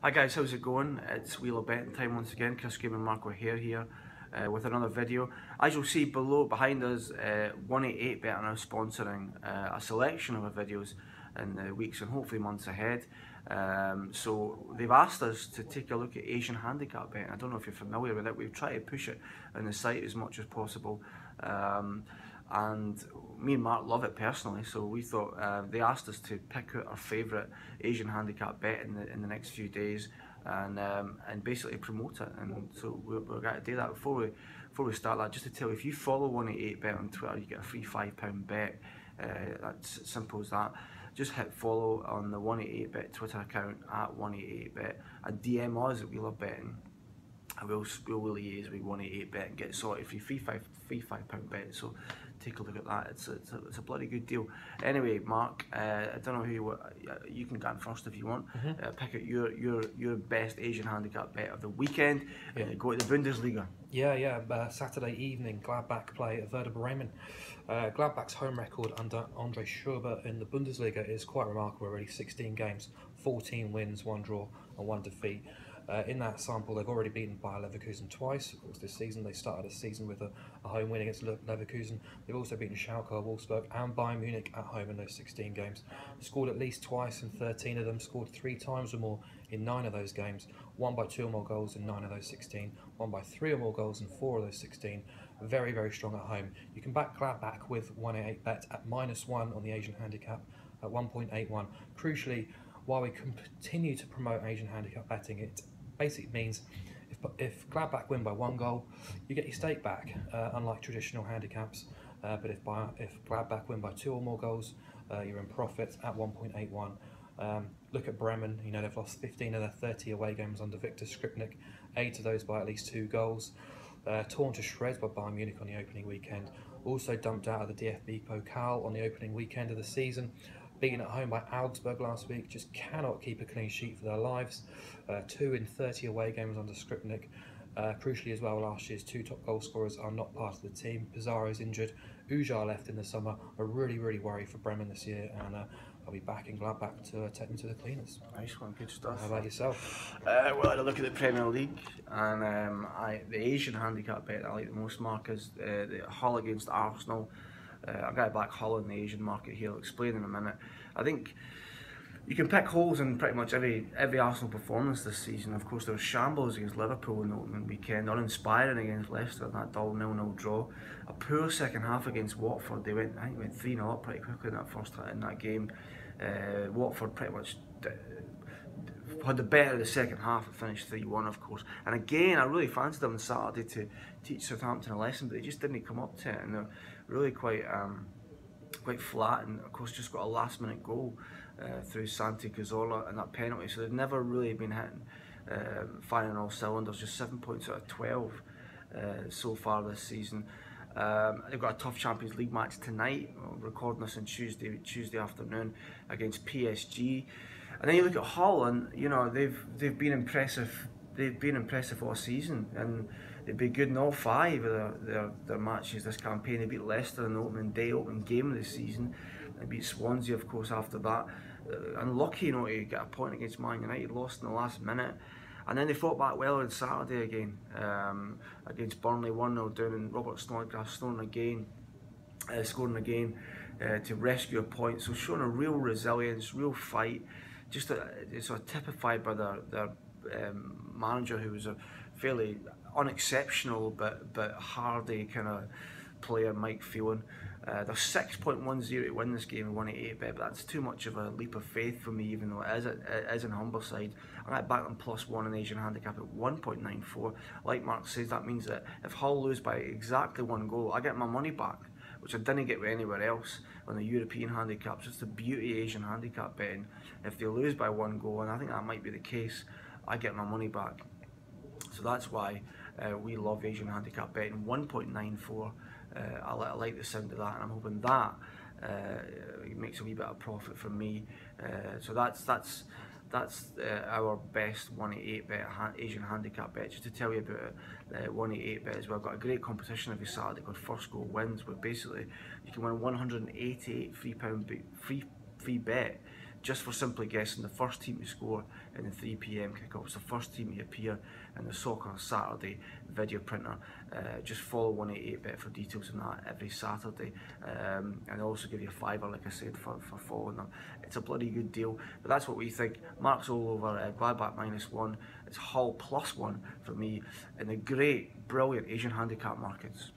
Hi guys, how's it going? It's Wheel of Betting time once again. Chris Game and Marco Hare here with another video. As you'll see behind us, 188 Bet are now sponsoring a selection of our videos in the weeks and hopefully months ahead. So they've asked us to take a look at Asian Handicap betting. I don't know if you're familiar with it. We've tried to push it on the site as much as possible. And me and Mark love it personally, so we thought they asked us to pick out our favourite Asian handicap bet in the next few days and basically promote it. And so we're going to do that. Before we start that, just to tell you, if you follow 188 Bet on Twitter, you get a free £5 bet. That's as simple as that. Just hit follow on the 188 Bet Twitter account at 188 Bet and DM us at Wheel of Betting. We'll liaise with 188 Bet and get sorted for free £5 bet. So take a look at that. It's a bloody good deal. Anyway, Mark, I don't know who you can get in first if you want. Pick out your best Asian handicap bet of the weekend. Go to the Bundesliga. Saturday evening, Gladbach play at Werder Bremen. Gladbach's home record under Andre Schurber in the Bundesliga is quite remarkable already. 16 games, 14 wins, 1 draw and 1 defeat. In that sample, they've already beaten Bayer Leverkusen twice. Of course, this season they started the season with a home win against Leverkusen. They've also beaten Schalke, Wolfsburg and Bayern Munich at home in those 16 games. Scored at least twice in 13 of them, scored 3 times or more in 9 of those games, won by 2 or more goals in 9 of those 16, won by 3 or more goals in 4 of those 16. Very, very strong at home. You can back Gladbach with 188 Bet at -1 on the Asian Handicap at 1.81. Crucially, while we continue to promote Asian Handicap betting, it basically means if Gladbach win by 1 goal, you get your stake back, unlike traditional handicaps. But if Gladbach win by 2 or more goals, you're in profit at 1.81. Look at Bremen. You know, they've lost 15 of their 30 away games under Viktor Skripnik, 8 of those by at least 2 goals. Torn to shreds by Bayern Munich on the opening weekend. Also dumped out of the DFB Pokal on the opening weekend of the season. Beaten at home by Augsburg last week, just cannot keep a clean sheet for their lives. 2 in 30 away games under Skripnik. Crucially as well, last year's 2 top goal scorers are not part of the team. Pizarro's injured, Ujar left in the summer. I really worry for Bremen this year, and I'll be back in Gladbach to take them to the cleaners. Nice one, good stuff. How about yourself? Well, I had a look at the Premier League, and the Asian handicap bet I like the most, Mark, is the Hull against Arsenal. I'm going to back Hull in the Asian market here. I'll explain in a minute. I think you can pick holes in pretty much every Arsenal performance this season. Of course, there was shambles against Liverpool in the opening weekend, uninspiring against Leicester in that dull 0-0 draw. A poor second half against Watford. I think they went 3-0 up pretty quickly in that game. Watford pretty much had the better of the second half. It finished 3-1, of course. And again, I really fancied them on Saturday to teach Southampton a lesson, but they just didn't come up to it, and they're really quite flat. And of course, just got a last-minute goal through Santi Cazorla and that penalty. So they've never really been hitting, firing all cylinders. Just 7 points out of 12 so far this season. They've got a tough Champions League match tonight. We're recording this on Tuesday afternoon against PSG. And then you look at Hull, and you know they've been impressive. They've been impressive all season, and they've been good in all 5 of their matches this campaign. They beat Leicester in the opening game of the season. They beat Swansea, of course, after that. Unlucky, you know, to get a point against Man United, lost in the last minute. And then they fought back well on Saturday again against Burnley, 1-0 down, and Robert Snodgrass scoring again to rescue a point. So showing a real resilience, real fight. Just it's sort of typified by their manager, who was a fairly unexceptional but hardy kind of player, Mike Phelan. They're 6.10 to win this game in 188 Bet, but that's too much of a leap of faith for me, even though it is an humble side. I'm going to back them +1 in Asian handicap at 1.94. Like Mark says, that means that if Hull lose by exactly 1 goal, I get my money back, which I didn't get anywhere else on the European handicaps. It's the beauty of Asian handicap betting. If they lose by 1 goal, and I think that might be the case, I get my money back. So that's why we love Asian handicap betting. 1.94. I like the sound of that, and I'm hoping that it makes a wee bit of profit for me. So that's our best 188 bet Asian handicap bet. Just to tell you about it, 188 bet as well. Got a great competition every Saturday called First Goal Wins, where basically you can win £188 free bet just for simply guessing the first team to score in the 3 PM kickoffs, the first team to appear in the Soccer Saturday video printer. Just follow 188bet for details on that every Saturday, and I'll also give you a £5, like I said, for following them. It's a bloody good deal, but that's what we think. Mark's all over Gladbach -1. It's Hull +1 for me in the great, brilliant Asian handicap markets.